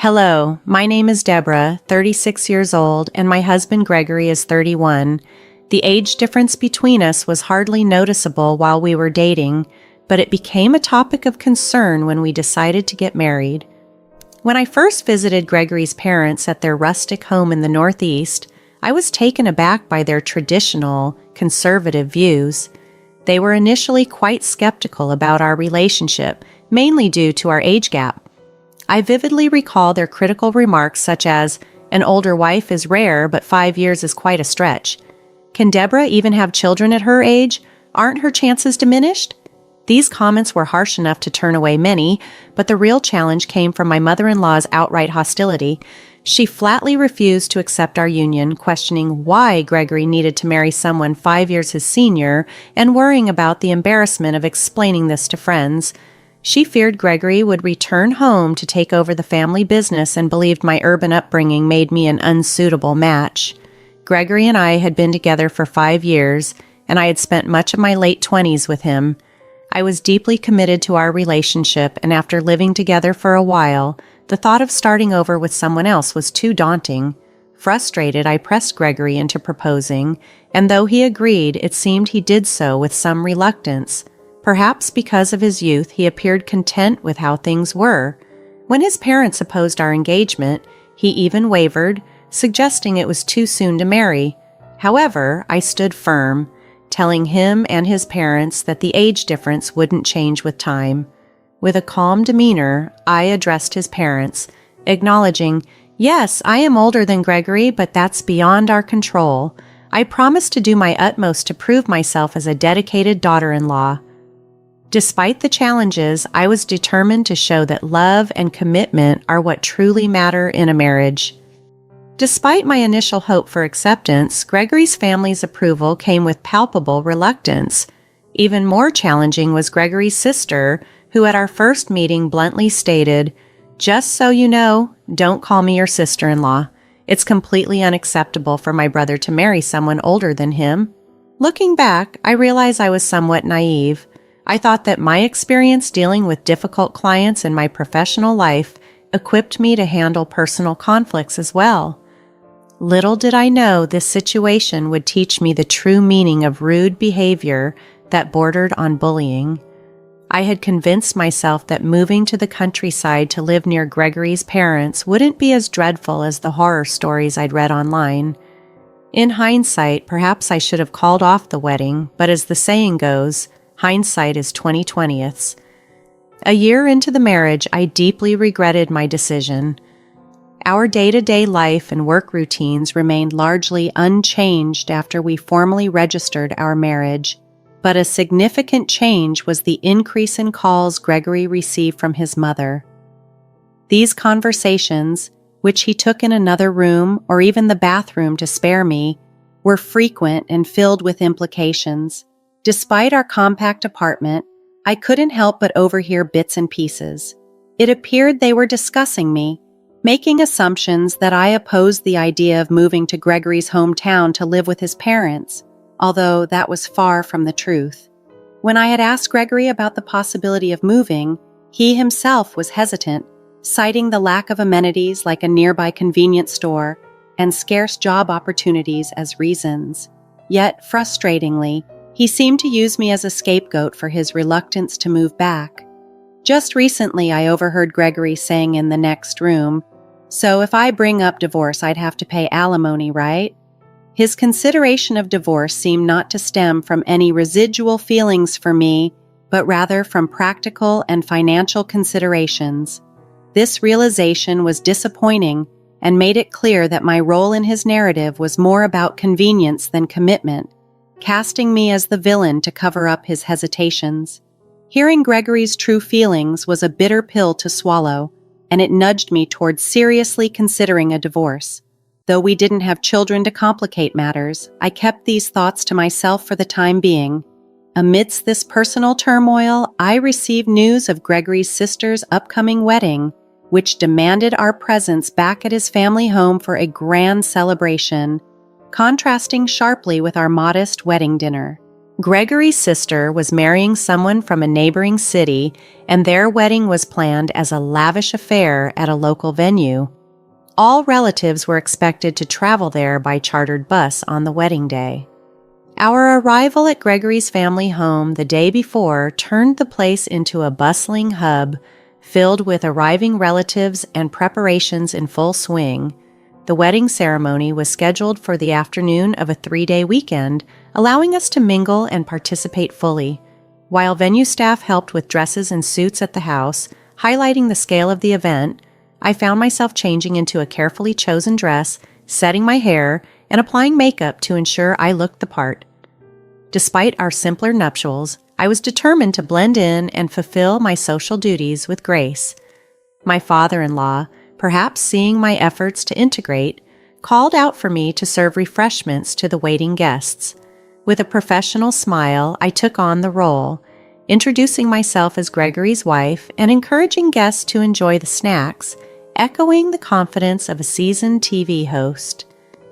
Hello, my name is Deborah, 36 years old, and my husband Gregory is 31. The age difference between us was hardly noticeable while we were dating, but it became a topic of concern when we decided to get married. When I first visited Gregory's parents at their rustic home in the Northeast, I was taken aback by their traditional, conservative views. They were initially quite skeptical about our relationship, mainly due to our age gap. I vividly recall their critical remarks such as, "An older wife is rare, but 5 years is quite a stretch. Can Deborah even have children at her age? Aren't her chances diminished?" These comments were harsh enough to turn away many, but the real challenge came from my mother-in-law's outright hostility. She flatly refused to accept our union, questioning why Gregory needed to marry someone 5 years his senior and worrying about the embarrassment of explaining this to friends. She feared Gregory would return home to take over the family business and believed my urban upbringing made me an unsuitable match. Gregory and I had been together for 5 years, and I had spent much of my late 20s with him. I was deeply committed to our relationship, and after living together for a while, the thought of starting over with someone else was too daunting. Frustrated, I pressed Gregory into proposing, and though he agreed, it seemed he did so with some reluctance. Perhaps because of his youth, he appeared content with how things were. When his parents opposed our engagement, he even wavered, suggesting it was too soon to marry. However, I stood firm, telling him and his parents that the age difference wouldn't change with time. With a calm demeanor, I addressed his parents, acknowledging, "Yes, I am older than Gregory, but that's beyond our control. I promise to do my utmost to prove myself as a dedicated daughter-in-law." Despite the challenges, I was determined to show that love and commitment are what truly matter in a marriage. Despite my initial hope for acceptance, Gregory's family's approval came with palpable reluctance. Even more challenging was Gregory's sister, who at our first meeting bluntly stated, "Just so you know, don't call me your sister-in-law. It's completely unacceptable for my brother to marry someone older than him." Looking back, I realize I was somewhat naive. I thought that my experience dealing with difficult clients in my professional life equipped me to handle personal conflicts as well. Little did I know this situation would teach me the true meaning of rude behavior that bordered on bullying. I had convinced myself that moving to the countryside to live near Gregory's parents wouldn't be as dreadful as the horror stories I'd read online. In hindsight, perhaps I should have called off the wedding, but as the saying goes, hindsight is 20/20ths. A year into the marriage, I deeply regretted my decision. Our day-to-day life and work routines remained largely unchanged after we formally registered our marriage, but a significant change was the increase in calls Gregory received from his mother. These conversations, which he took in another room or even the bathroom to spare me, were frequent and filled with implications. Despite our compact apartment, I couldn't help but overhear bits and pieces. It appeared they were discussing me, making assumptions that I opposed the idea of moving to Gregory's hometown to live with his parents, although that was far from the truth. When I had asked Gregory about the possibility of moving, he himself was hesitant, citing the lack of amenities like a nearby convenience store and scarce job opportunities as reasons. Yet, frustratingly, he seemed to use me as a scapegoat for his reluctance to move back. Just recently, I overheard Gregory saying in the next room, "So if I bring up divorce, I'd have to pay alimony, right?" His consideration of divorce seemed not to stem from any residual feelings for me, but rather from practical and financial considerations. This realization was disappointing and made it clear that my role in his narrative was more about convenience than commitment, casting me as the villain to cover up his hesitations. Hearing Gregory's true feelings was a bitter pill to swallow, and it nudged me towards seriously considering a divorce. Though we didn't have children to complicate matters, I kept these thoughts to myself for the time being. Amidst this personal turmoil, I received news of Gregory's sister's upcoming wedding, which demanded our presence back at his family home for a grand celebration, contrasting sharply with our modest wedding dinner. Gregory's sister was marrying someone from a neighboring city, and their wedding was planned as a lavish affair at a local venue. All relatives were expected to travel there by chartered bus on the wedding day. Our arrival at Gregory's family home the day before turned the place into a bustling hub filled with arriving relatives and preparations in full swing. The wedding ceremony was scheduled for the afternoon of a 3-day weekend, allowing us to mingle and participate fully. While venue staff helped with dresses and suits at the house, highlighting the scale of the event, I found myself changing into a carefully chosen dress, setting my hair, and applying makeup to ensure I looked the part. Despite our simpler nuptials, I was determined to blend in and fulfill my social duties with grace. My father-in-law, perhaps seeing my efforts to integrate, called out for me to serve refreshments to the waiting guests. With a professional smile, I took on the role, introducing myself as Gregory's wife and encouraging guests to enjoy the snacks, echoing the confidence of a seasoned TV host.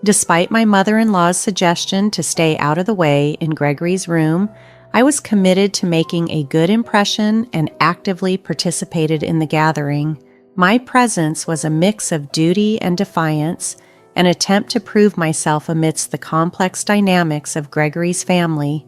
Despite my mother-in-law's suggestion to stay out of the way in Gregory's room, I was committed to making a good impression and actively participated in the gathering. My presence was a mix of duty and defiance, an attempt to prove myself amidst the complex dynamics of Gregory's family.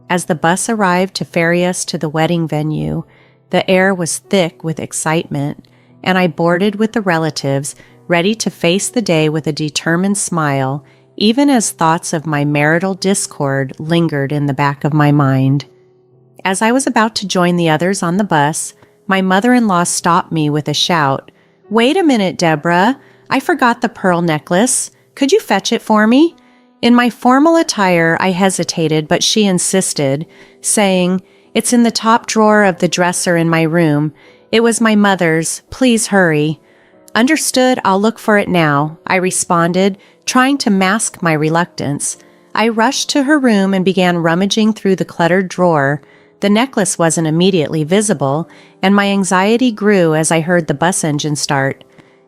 As the bus arrived to ferry us to the wedding venue, the air was thick with excitement, and I boarded with the relatives, ready to face the day with a determined smile, even as thoughts of my marital discord lingered in the back of my mind. As I was about to join the others on the bus, my mother-in-law stopped me with a shout. "Wait a minute, Deborah. I forgot the pearl necklace. Could you fetch it for me?" In my formal attire, I hesitated, but she insisted, saying, "It's in the top drawer of the dresser in my room. It was my mother's. Please hurry." "Understood, I'll look for it now," I responded, trying to mask my reluctance. I rushed to her room and began rummaging through the cluttered drawer. The necklace wasn't immediately visible, and my anxiety grew as I heard the bus engine start.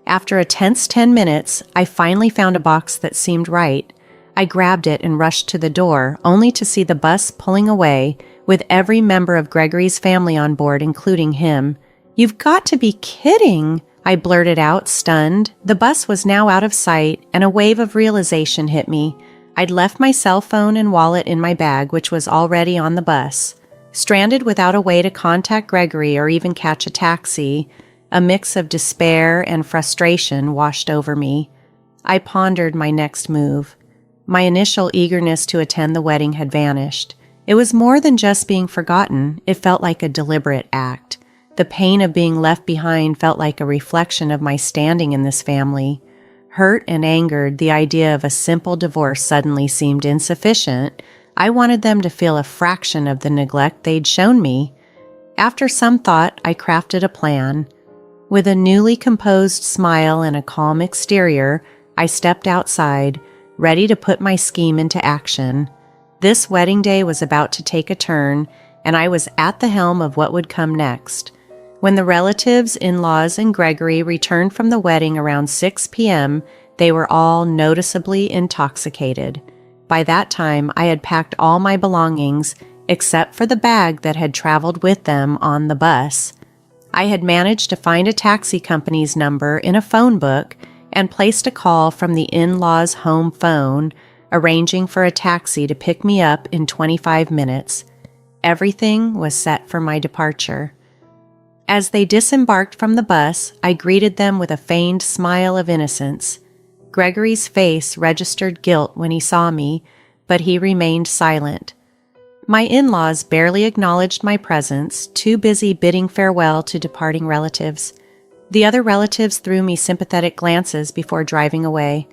After a tense 10 minutes, I finally found a box that seemed right. I grabbed it and rushed to the door, only to see the bus pulling away, with every member of Gregory's family on board, including him. "You've got to be kidding!" I blurted out, stunned. The bus was now out of sight, and a wave of realization hit me. I'd left my cell phone and wallet in my bag, which was already on the bus. Stranded without a way to contact Gregory or even catch a taxi, a mix of despair and frustration washed over me. I pondered my next move. My initial eagerness to attend the wedding had vanished. It was more than just being forgotten. It felt like a deliberate act. The pain of being left behind felt like a reflection of my standing in this family. Hurt and angered, the idea of a simple divorce suddenly seemed insufficient. I wanted them to feel a fraction of the neglect they'd shown me. After some thought, I crafted a plan. With a newly composed smile and a calm exterior, I stepped outside, ready to put my scheme into action. This wedding day was about to take a turn, and I was at the helm of what would come next. When the relatives, in-laws, and Gregory returned from the wedding around 6 p.m., they were all noticeably intoxicated. By that time, I had packed all my belongings, except for the bag that had traveled with them on the bus. I had managed to find a taxi company's number in a phone book and placed a call from the in-laws' home phone, arranging for a taxi to pick me up in 25 minutes. Everything was set for my departure. As they disembarked from the bus, I greeted them with a feigned smile of innocence. Gregory's face registered guilt when he saw me, but he remained silent. My in-laws barely acknowledged my presence, too busy bidding farewell to departing relatives. The other relatives threw me sympathetic glances before driving away.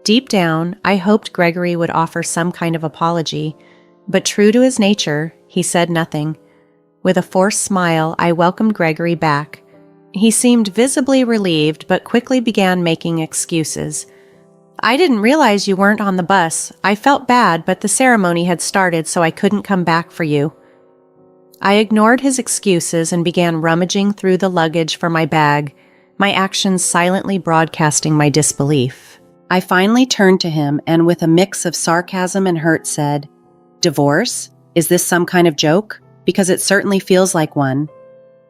Deep down, I hoped Gregory would offer some kind of apology, but true to his nature, he said nothing. With a forced smile, I welcomed Gregory back. He seemed visibly relieved, but quickly began making excuses. "I didn't realize you weren't on the bus. I felt bad, but the ceremony had started, so I couldn't come back for you." I ignored his excuses and began rummaging through the luggage for my bag, my actions silently broadcasting my disbelief. I finally turned to him and with a mix of sarcasm and hurt said, "Divorce? Is this some kind of joke? Because it certainly feels like one.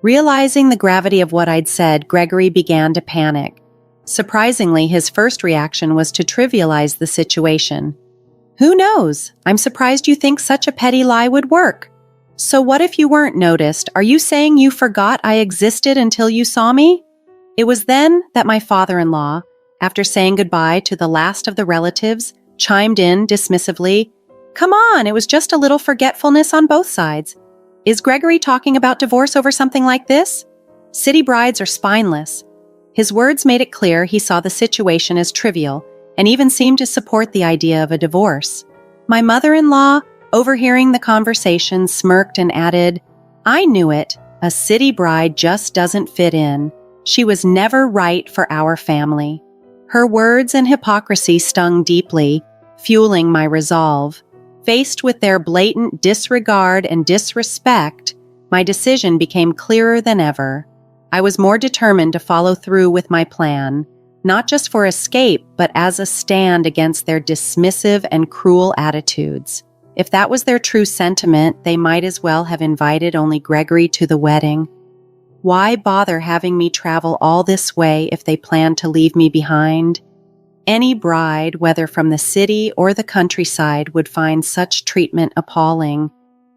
Realizing the gravity of what I'd said, Gregory began to panic. Surprisingly, his first reaction was to trivialize the situation. Who knows? I'm surprised you think such a petty lie would work. So what if you weren't noticed? Are you saying you forgot I existed until you saw me? It was then that my father-in-law, after saying goodbye to the last of the relatives, chimed in dismissively, "Come on, it was just a little forgetfulness on both sides. Is Gregory talking about divorce over something like this? City brides are spineless." His words made it clear he saw the situation as trivial and even seemed to support the idea of a divorce. My mother-in-law, overhearing the conversation, smirked and added, "I knew it. A city bride just doesn't fit in. She was never right for our family." Her words and hypocrisy stung deeply, fueling my resolve. Faced with their blatant disregard and disrespect, my decision became clearer than ever. I was more determined to follow through with my plan, not just for escape, but as a stand against their dismissive and cruel attitudes. If that was their true sentiment, they might as well have invited only Gregory to the wedding. Why bother having me travel all this way if they planned to leave me behind? Any bride, whether from the city or the countryside, would find such treatment appalling.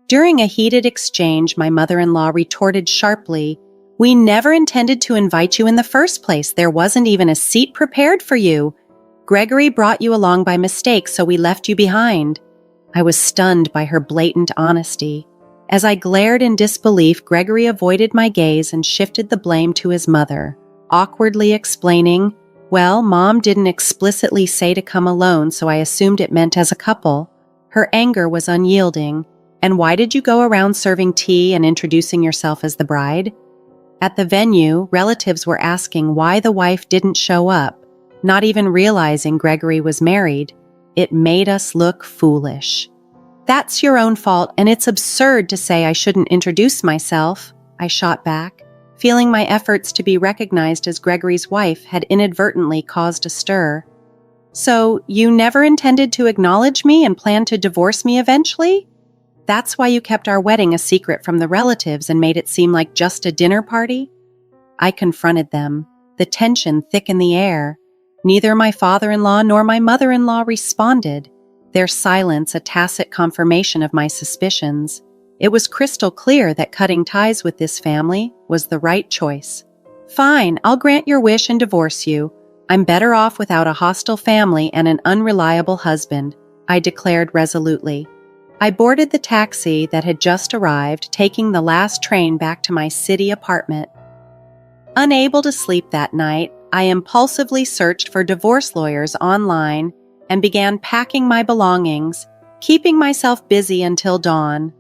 During a heated exchange, my mother-in-law retorted sharply, "We never intended to invite you in the first place. There wasn't even a seat prepared for you. Gregory brought you along by mistake, so we left you behind." I was stunned by her blatant honesty. As I glared in disbelief, Gregory avoided my gaze and shifted the blame to his mother, awkwardly explaining, "Well, Mom didn't explicitly say to come alone, so I assumed it meant as a couple." Her anger was unyielding. "And why did you go around serving tea and introducing yourself as the bride?" At the venue, relatives were asking why the wife didn't show up, not even realizing Gregory was married. It made us look foolish. "That's your own fault, and it's absurd to say I shouldn't introduce myself," I shot back, feeling my efforts to be recognized as Gregory's wife had inadvertently caused a stir. "So, you never intended to acknowledge me and planned to divorce me eventually? That's why you kept our wedding a secret from the relatives and made it seem like just a dinner party?" I confronted them, the tension thick in the air. Neither my father-in-law nor my mother-in-law responded, their silence a tacit confirmation of my suspicions. It was crystal clear that cutting ties with this family was the right choice. "Fine, I'll grant your wish and divorce you. I'm better off without a hostile family and an unreliable husband," I declared resolutely. I boarded the taxi that had just arrived, taking the last train back to my city apartment. Unable to sleep that night, I impulsively searched for divorce lawyers online and began packing my belongings, keeping myself busy until dawn.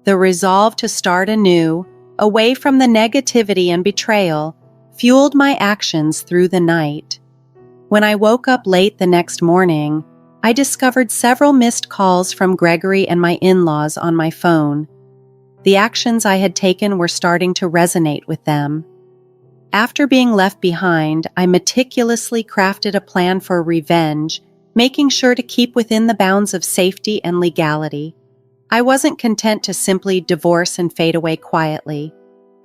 The resolve to start anew, away from the negativity and betrayal, fueled my actions through the night. When I woke up late the next morning, I discovered several missed calls from Gregory and my in-laws on my phone. The actions I had taken were starting to resonate with them. After being left behind, I meticulously crafted a plan for revenge, making sure to keep within the bounds of safety and legality. I wasn't content to simply divorce and fade away quietly.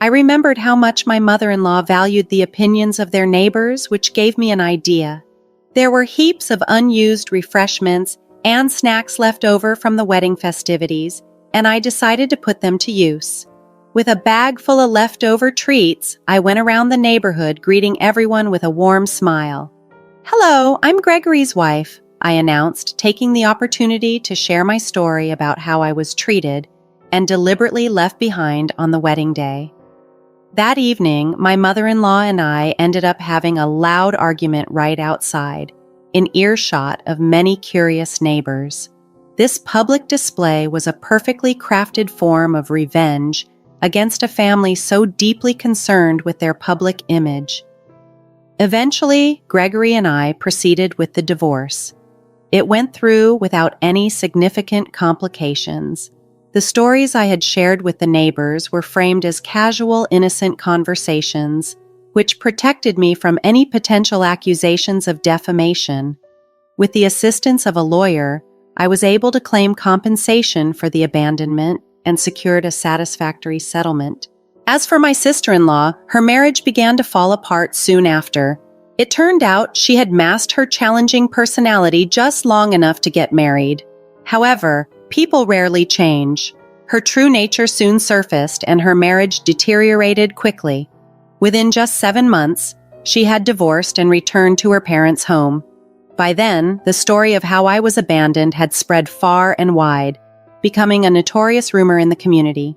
I remembered how much my mother-in-law valued the opinions of their neighbors, which gave me an idea. There were heaps of unused refreshments and snacks left over from the wedding festivities, and I decided to put them to use. With a bag full of leftover treats, I went around the neighborhood greeting everyone with a warm smile. "Hello, I'm Gregory's wife," I announced, taking the opportunity to share my story about how I was treated and deliberately left behind on the wedding day. That evening, my mother-in-law and I ended up having a loud argument right outside, in earshot of many curious neighbors. This public display was a perfectly crafted form of revenge against a family so deeply concerned with their public image. Eventually, Gregory and I proceeded with the divorce. It went through without any significant complications. The stories I had shared with the neighbors were framed as casual, innocent conversations, which protected me from any potential accusations of defamation. With the assistance of a lawyer, I was able to claim compensation for the abandonment and secured a satisfactory settlement. As for my sister-in-law, her marriage began to fall apart soon after. It turned out she had masked her challenging personality just long enough to get married. However, people rarely change. Her true nature soon surfaced and her marriage deteriorated quickly. Within just 7 months, she had divorced and returned to her parents' home. By then, the story of how I was abandoned had spread far and wide, becoming a notorious rumor in the community.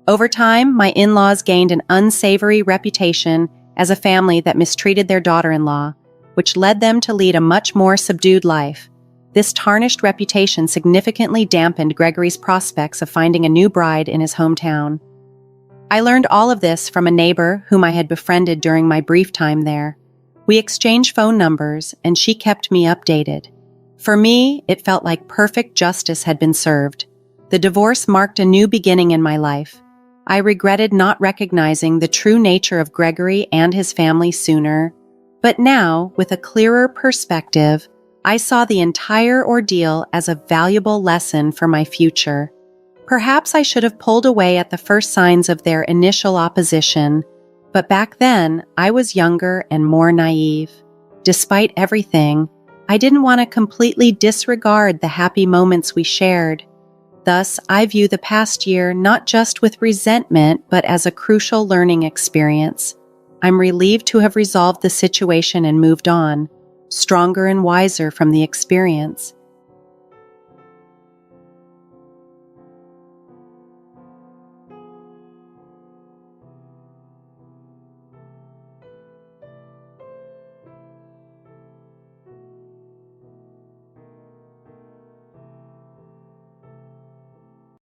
Over time, my in-laws gained an unsavory reputation as a family that mistreated their daughter-in-law, which led them to lead a much more subdued life. This tarnished reputation significantly dampened Gregory's prospects of finding a new bride in his hometown. I learned all of this from a neighbor whom I had befriended during my brief time there. We exchanged phone numbers, and she kept me updated. For me, it felt like perfect justice had been served. The divorce marked a new beginning in my life. I regretted not recognizing the true nature of Gregory and his family sooner, but now, with a clearer perspective, I saw the entire ordeal as a valuable lesson for my future. Perhaps I should have pulled away at the first signs of their initial opposition, but back then, I was younger and more naive. Despite everything, I didn't want to completely disregard the happy moments we shared. Thus, I view the past year not just with resentment, but as a crucial learning experience. I'm relieved to have resolved the situation and moved on, stronger and wiser from the experience.